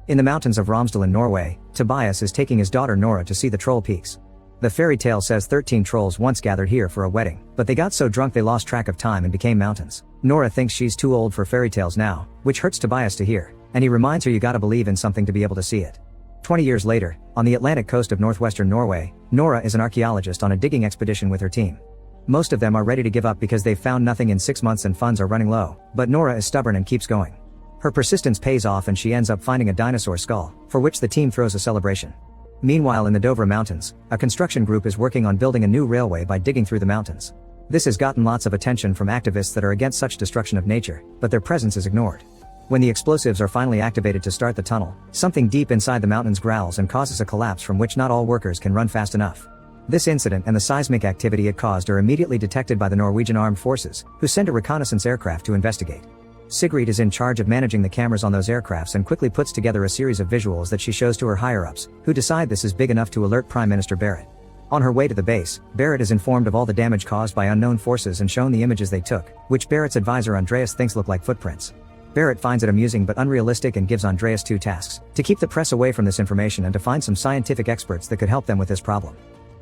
In the mountains of Romsdal in Norway, Tobias is taking his daughter Nora to see the troll peaks. The fairy tale says 13 trolls once gathered here for a wedding, but they got so drunk they lost track of time and became mountains. Nora thinks she's too old for fairy tales now, which hurts Tobias to hear, and he reminds her you gotta believe in something to be able to see it. 20 years later, on the Atlantic coast of northwestern Norway, Nora is an archaeologist on a digging expedition with her team. Most of them are ready to give up because they've found nothing in 6 months and funds are running low, but Nora is stubborn and keeps going. Her persistence pays off and she ends up finding a dinosaur skull, for which the team throws a celebration. Meanwhile in the Dovre mountains, a construction group is working on building a new railway by digging through the mountains. This has gotten lots of attention from activists that are against such destruction of nature, but their presence is ignored. When the explosives are finally activated to start the tunnel, something deep inside the mountains growls and causes a collapse from which not all workers can run fast enough. This incident and the seismic activity it caused are immediately detected by the Norwegian armed forces, who send a reconnaissance aircraft to investigate. Sigrid is in charge of managing the cameras on those aircrafts and quickly puts together a series of visuals that she shows to her higher-ups, who decide this is big enough to alert Prime Minister Berit. On her way to the base, Berit is informed of all the damage caused by unknown forces and shown the images they took, which Berit's advisor Andreas thinks look like footprints. Berit finds it amusing but unrealistic and gives Andreas 2 tasks: to keep the press away from this information and to find some scientific experts that could help them with this problem.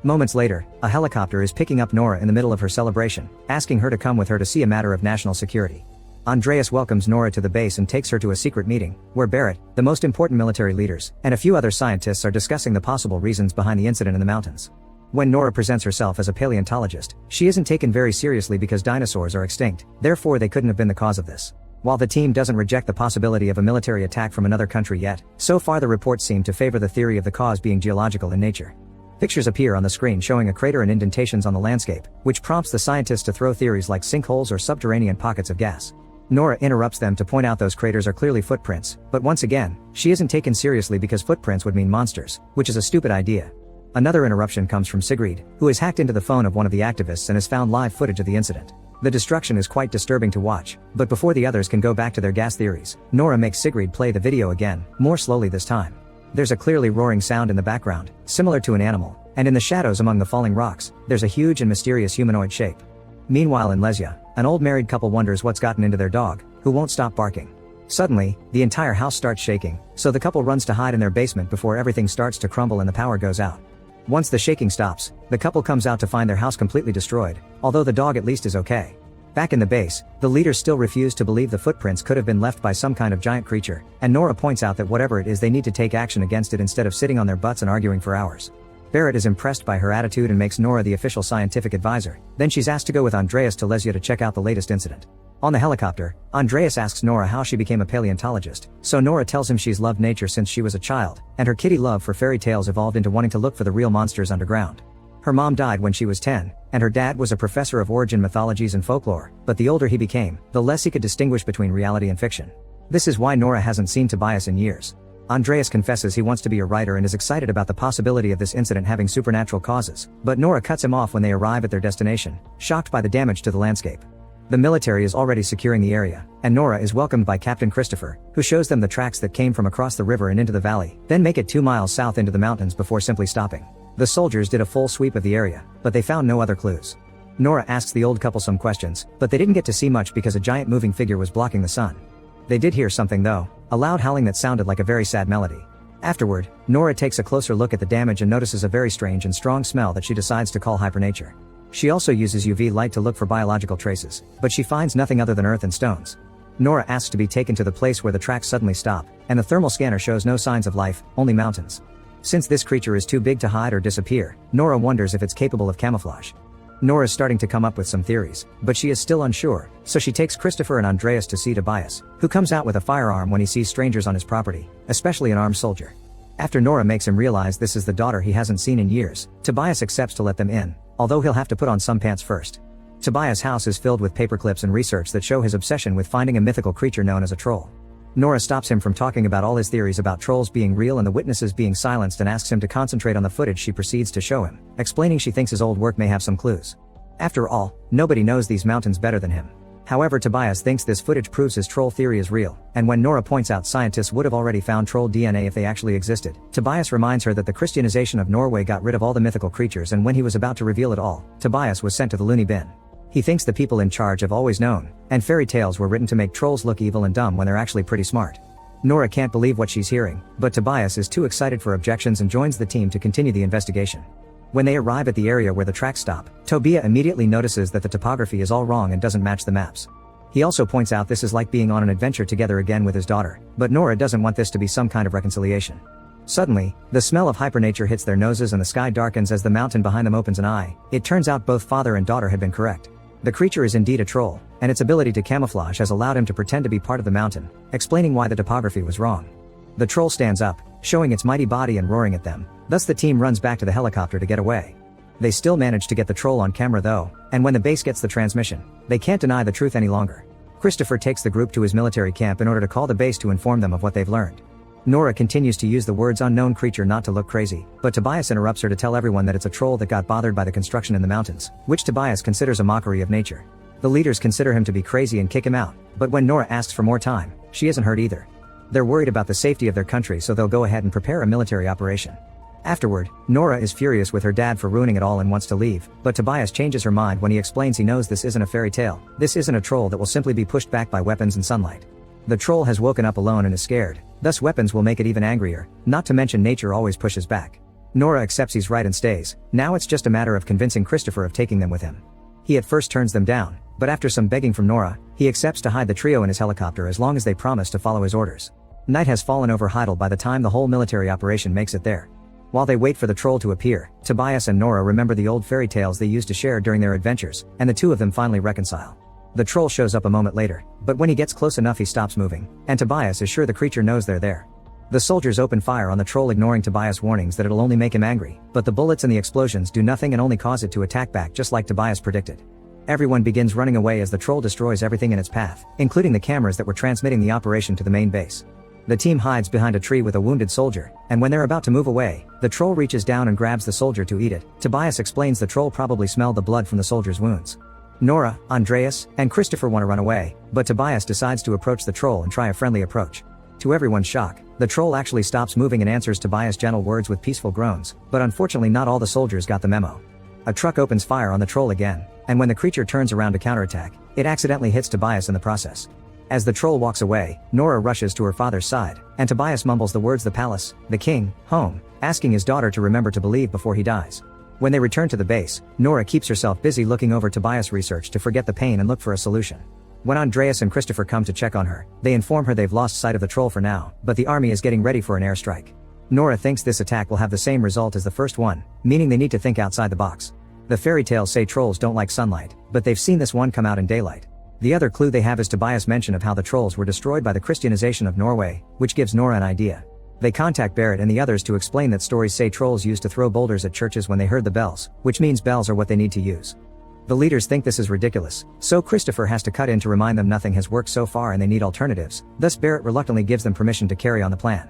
Moments later, a helicopter is picking up Nora in the middle of her celebration, asking her to come with her to see a matter of national security. Andreas welcomes Nora to the base and takes her to a secret meeting, where Berit, the most important military leaders, and a few other scientists are discussing the possible reasons behind the incident in the mountains. When Nora presents herself as a paleontologist, she isn't taken very seriously because dinosaurs are extinct, therefore they couldn't have been the cause of this. While the team doesn't reject the possibility of a military attack from another country yet, so far the reports seem to favor the theory of the cause being geological in nature. Pictures appear on the screen showing a crater and indentations on the landscape, which prompts the scientists to throw theories like sinkholes or subterranean pockets of gas. Nora interrupts them to point out those craters are clearly footprints, but once again, she isn't taken seriously because footprints would mean monsters, which is a stupid idea. Another interruption comes from Sigrid, who has hacked into the phone of one of the activists and has found live footage of the incident. The destruction is quite disturbing to watch, but before the others can go back to their gas theories, Nora makes Sigrid play the video again, more slowly this time. There's a clearly roaring sound in the background, similar to an animal, and in the shadows among the falling rocks, there's a huge and mysterious humanoid shape. Meanwhile in Lesja, an old married couple wonders what's gotten into their dog, who won't stop barking. Suddenly, the entire house starts shaking, so the couple runs to hide in their basement before everything starts to crumble and the power goes out. Once the shaking stops, the couple comes out to find their house completely destroyed, although the dog at least is okay. Back in the base, the leaders still refuse to believe the footprints could have been left by some kind of giant creature, and Nora points out that whatever it is they need to take action against it instead of sitting on their butts and arguing for hours. Berit is impressed by her attitude and makes Nora the official scientific advisor, then she's asked to go with Andreas to Lesja to check out the latest incident. On the helicopter, Andreas asks Nora how she became a paleontologist, so Nora tells him she's loved nature since she was a child, and her kitty love for fairy tales evolved into wanting to look for the real monsters underground. Her mom died when she was 10, and her dad was a professor of origin mythologies and folklore, but the older he became, the less he could distinguish between reality and fiction. This is why Nora hasn't seen Tobias in years. Andreas confesses he wants to be a writer and is excited about the possibility of this incident having supernatural causes, but Nora cuts him off when they arrive at their destination, shocked by the damage to the landscape. The military is already securing the area, and Nora is welcomed by Captain Kristoffer, who shows them the tracks that came from across the river and into the valley, then make it 2 miles south into the mountains before simply stopping. The soldiers did a full sweep of the area, but they found no other clues. Nora asks the old couple some questions, but they didn't get to see much because a giant moving figure was blocking the sun. They did hear something though, a loud howling that sounded like a very sad melody. Afterward, Nora takes a closer look at the damage and notices a very strange and strong smell that she decides to call hypernature. She also uses UV light to look for biological traces, but she finds nothing other than earth and stones. Nora asks to be taken to the place where the tracks suddenly stop, and the thermal scanner shows no signs of life, only mountains. Since this creature is too big to hide or disappear, Nora wonders if it's capable of camouflage. Nora's starting to come up with some theories, but she is still unsure, so she takes Kristoffer and Andreas to see Tobias, who comes out with a firearm when he sees strangers on his property, especially an armed soldier. After Nora makes him realize this is the daughter he hasn't seen in years, Tobias accepts to let them in, although he'll have to put on some pants first. Tobias' house is filled with paperclips and research that show his obsession with finding a mythical creature known as a troll. Nora stops him from talking about all his theories about trolls being real and the witnesses being silenced and asks him to concentrate on the footage she proceeds to show him, explaining she thinks his old work may have some clues. After all, nobody knows these mountains better than him. However, Tobias thinks this footage proves his troll theory is real, and when Nora points out scientists would have already found troll DNA if they actually existed, Tobias reminds her that the Christianization of Norway got rid of all the mythical creatures, and when he was about to reveal it all, Tobias was sent to the loony bin. He thinks the people in charge have always known, and fairy tales were written to make trolls look evil and dumb when they're actually pretty smart. Nora can't believe what she's hearing, but Tobias is too excited for objections and joins the team to continue the investigation. When they arrive at the area where the tracks stop, Tobias immediately notices that the topography is all wrong and doesn't match the maps. He also points out this is like being on an adventure together again with his daughter, but Nora doesn't want this to be some kind of reconciliation. Suddenly, the smell of hypernature hits their noses and the sky darkens as the mountain behind them opens an eye. It turns out both father and daughter had been correct. The creature is indeed a troll, and its ability to camouflage has allowed him to pretend to be part of the mountain, explaining why the topography was wrong. The troll stands up, showing its mighty body and roaring at them, thus the team runs back to the helicopter to get away. They still manage to get the troll on camera though, and when the base gets the transmission, they can't deny the truth any longer. Kristoffer takes the group to his military camp in order to call the base to inform them of what they've learned. Nora continues to use the words unknown creature not to look crazy, but Tobias interrupts her to tell everyone that it's a troll that got bothered by the construction in the mountains, which Tobias considers a mockery of nature. The leaders consider him to be crazy and kick him out, but when Nora asks for more time, she isn't hurt either. They're worried about the safety of their country, so they'll go ahead and prepare a military operation. Afterward, Nora is furious with her dad for ruining it all and wants to leave, but Tobias changes her mind when he explains he knows this isn't a fairy tale, this isn't a troll that will simply be pushed back by weapons and sunlight. The troll has woken up alone and is scared, thus weapons will make it even angrier, not to mention nature always pushes back. Nora accepts he's right and stays. Now it's just a matter of convincing Kristoffer of taking them with him. He at first turns them down, but after some begging from Nora, he accepts to hide the trio in his helicopter as long as they promise to follow his orders. Night has fallen over Heidel by the time the whole military operation makes it there. While they wait for the troll to appear, Tobias and Nora remember the old fairy tales they used to share during their adventures, and the two of them finally reconcile. The troll shows up a moment later, but when he gets close enough he stops moving, and Tobias is sure the creature knows they're there. The soldiers open fire on the troll, ignoring Tobias' warnings that it'll only make him angry, but the bullets and the explosions do nothing and only cause it to attack back just like Tobias predicted. Everyone begins running away as the troll destroys everything in its path, including the cameras that were transmitting the operation to the main base. The team hides behind a tree with a wounded soldier, and when they're about to move away, the troll reaches down and grabs the soldier to eat it. Tobias explains the troll probably smelled the blood from the soldier's wounds. Nora, Andreas, and Kristoffer want to run away, but Tobias decides to approach the troll and try a friendly approach. To everyone's shock, the troll actually stops moving and answers Tobias' gentle words with peaceful groans, but unfortunately not all the soldiers got the memo. A truck opens fire on the troll again, and when the creature turns around to counterattack, it accidentally hits Tobias in the process. As the troll walks away, Nora rushes to her father's side, and Tobias mumbles the words the palace, the king, home, asking his daughter to remember to believe before he dies. When they return to the base, Nora keeps herself busy looking over Tobias' research to forget the pain and look for a solution. When Andreas and Kristoffer come to check on her, they inform her they've lost sight of the troll for now, but the army is getting ready for an airstrike. Nora thinks this attack will have the same result as the first one, meaning they need to think outside the box. The fairy tales say trolls don't like sunlight, but they've seen this one come out in daylight. The other clue they have is Tobias' mention of how the trolls were destroyed by the Christianization of Norway, which gives Nora an idea. They contact Barrett and the others to explain that stories say trolls used to throw boulders at churches when they heard the bells, which means bells are what they need to use. The leaders think this is ridiculous, so Kristoffer has to cut in to remind them nothing has worked so far and they need alternatives, thus Barrett reluctantly gives them permission to carry on the plan.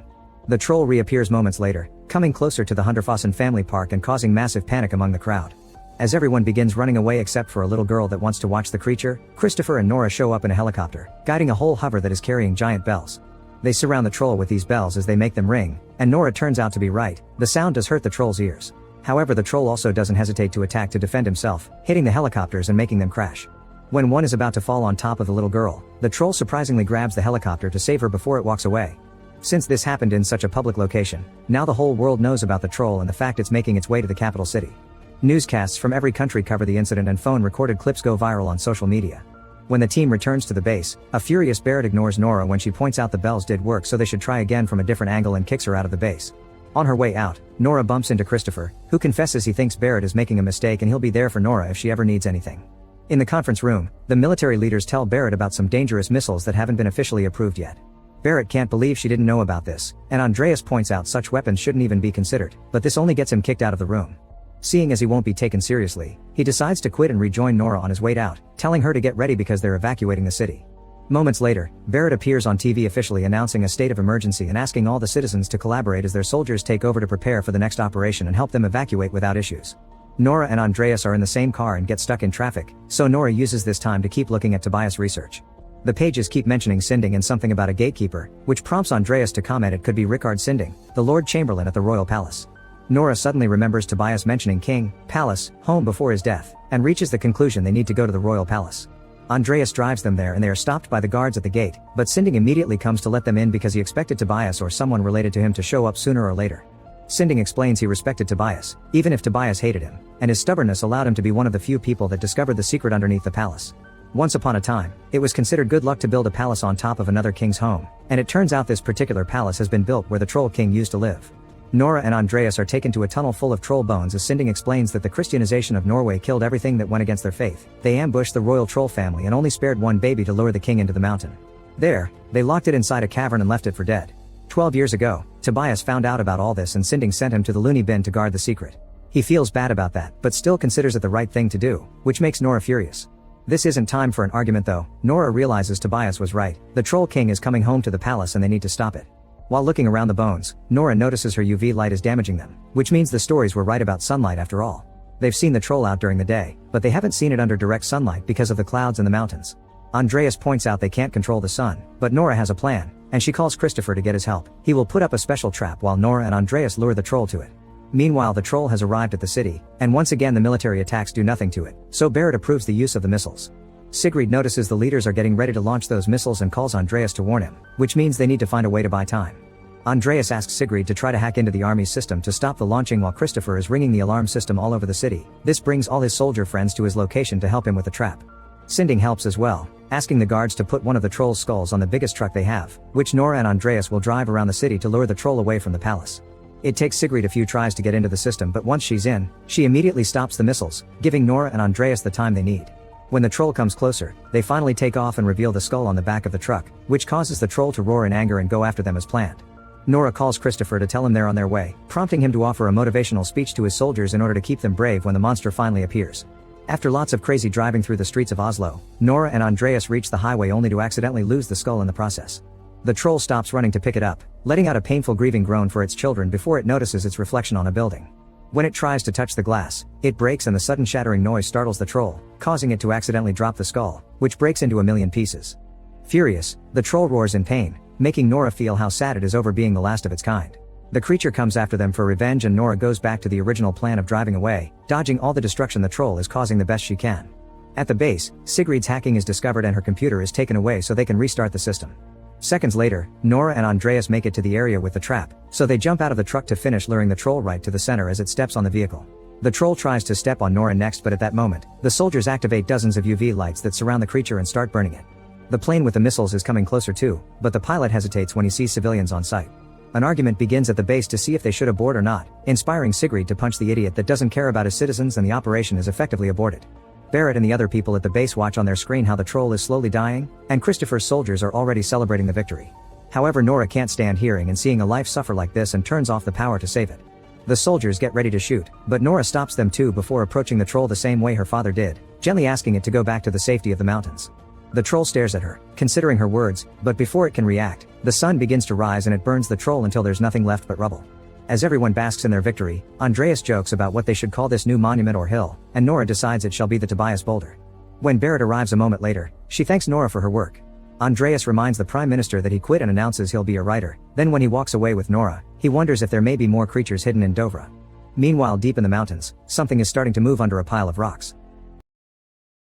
The troll reappears moments later, coming closer to the Hunderfossen family park and causing massive panic among the crowd. As everyone begins running away except for a little girl that wants to watch the creature, Kristoffer and Nora show up in a helicopter, guiding a whole hover that is carrying giant bells. They surround the troll with these bells as they make them ring, and Nora turns out to be right, the sound does hurt the troll's ears. However, the troll also doesn't hesitate to attack to defend himself, hitting the helicopters and making them crash. When one is about to fall on top of the little girl, the troll surprisingly grabs the helicopter to save her before it walks away. Since this happened in such a public location, now the whole world knows about the troll and the fact it's making its way to the capital city. Newscasts from every country cover the incident and phone-recorded clips go viral on social media. When the team returns to the base, a furious Barrett ignores Nora when she points out the bells did work, so they should try again from a different angle, and kicks her out of the base. On her way out, Nora bumps into Kristoffer, who confesses he thinks Barrett is making a mistake and he'll be there for Nora if she ever needs anything. In the conference room, the military leaders tell Barrett about some dangerous missiles that haven't been officially approved yet. Barrett can't believe she didn't know about this, and Andreas points out such weapons shouldn't even be considered, but this only gets him kicked out of the room. Seeing as he won't be taken seriously, he decides to quit and rejoin Nora on his way out, telling her to get ready because they're evacuating the city. Moments later, Barrett appears on TV officially announcing a state of emergency and asking all the citizens to collaborate as their soldiers take over to prepare for the next operation and help them evacuate without issues. Nora and Andreas are in the same car and get stuck in traffic, so Nora uses this time to keep looking at Tobias' research. The pages keep mentioning Sinding and something about a gatekeeper, which prompts Andreas to comment it could be Rickard Sinding, the Lord Chamberlain at the Royal Palace. Nora suddenly remembers Tobias mentioning king, palace, home before his death, and reaches the conclusion they need to go to the Royal Palace. Andreas drives them there and they are stopped by the guards at the gate, but Sinding immediately comes to let them in because he expected Tobias or someone related to him to show up sooner or later. Sinding explains he respected Tobias, even if Tobias hated him, and his stubbornness allowed him to be one of the few people that discovered the secret underneath the palace. Once upon a time, it was considered good luck to build a palace on top of another king's home, and it turns out this particular palace has been built where the Troll King used to live. Nora and Andreas are taken to a tunnel full of troll bones as Sinding explains that the Christianization of Norway killed everything that went against their faith. They ambushed the royal troll family and only spared one baby to lure the king into the mountain. There, they locked it inside a cavern and left it for dead. 12 years ago, Tobias found out about all this and Sinding sent him to the loony bin to guard the secret. He feels bad about that, but still considers it the right thing to do, which makes Nora furious. This isn't time for an argument though. Nora realizes Tobias was right. The Troll King is coming home to the palace and they need to stop it. While looking around the bones, Nora notices her UV light is damaging them, which means the stories were right about sunlight after all. They've seen the troll out during the day, but they haven't seen it under direct sunlight because of the clouds in the mountains. Andreas points out they can't control the sun, but Nora has a plan, and she calls Kristoffer to get his help. He will put up a special trap while Nora and Andreas lure the troll to it. Meanwhile, the troll has arrived at the city, and once again the military attacks do nothing to it, so Berit approves the use of the missiles. Sigrid notices the leaders are getting ready to launch those missiles and calls Andreas to warn him, which means they need to find a way to buy time. Andreas asks Sigrid to try to hack into the army's system to stop the launching while Kristoffer is ringing the alarm system all over the city. This brings all his soldier friends to his location to help him with the trap. Sinding helps as well, asking the guards to put one of the troll's skulls on the biggest truck they have, which Nora and Andreas will drive around the city to lure the troll away from the palace. It takes Sigrid a few tries to get into the system, but once she's in, she immediately stops the missiles, giving Nora and Andreas the time they need. When the troll comes closer, they finally take off and reveal the skull on the back of the truck, which causes the troll to roar in anger and go after them as planned. Nora calls Kristoffer to tell him they're on their way, prompting him to offer a motivational speech to his soldiers in order to keep them brave when the monster finally appears. After lots of crazy driving through the streets of Oslo, Nora and Andreas reach the highway only to accidentally lose the skull in the process. The troll stops running to pick it up, letting out a painful grieving groan for its children before it notices its reflection on a building. When it tries to touch the glass, it breaks and the sudden shattering noise startles the troll, causing it to accidentally drop the skull, which breaks into a million pieces. Furious, the troll roars in pain, making Nora feel how sad it is over being the last of its kind. The creature comes after them for revenge and Nora goes back to the original plan of driving away, dodging all the destruction the troll is causing the best she can. At the base, Sigrid's hacking is discovered and her computer is taken away so they can restart the system. Seconds later, Nora and Andreas make it to the area with the trap, so they jump out of the truck to finish luring the troll right to the center as it steps on the vehicle. The troll tries to step on Nora next, but at that moment, the soldiers activate dozens of UV lights that surround the creature and start burning it. The plane with the missiles is coming closer too, but the pilot hesitates when he sees civilians on site. An argument begins at the base to see if they should abort or not, inspiring Sigrid to punch the idiot that doesn't care about his citizens, and the operation is effectively aborted. Berit and the other people at the base watch on their screen how the troll is slowly dying, and Kristoffer's soldiers are already celebrating the victory. However, Nora can't stand hearing and seeing a life suffer like this and turns off the power to save it. The soldiers get ready to shoot, but Nora stops them too before approaching the troll the same way her father did, gently asking it to go back to the safety of the mountains. The troll stares at her, considering her words, but before it can react, the sun begins to rise and it burns the troll until there's nothing left but rubble. As everyone basks in their victory, Andreas jokes about what they should call this new monument or hill, and Nora decides it shall be the Tobias boulder. When Berit arrives a moment later, she thanks Nora for her work. Andreas reminds the Prime Minister that he quit and announces he'll be a writer. Then when he walks away with Nora, he wonders if there may be more creatures hidden in Dovre. Meanwhile, deep in the mountains, something is starting to move under a pile of rocks.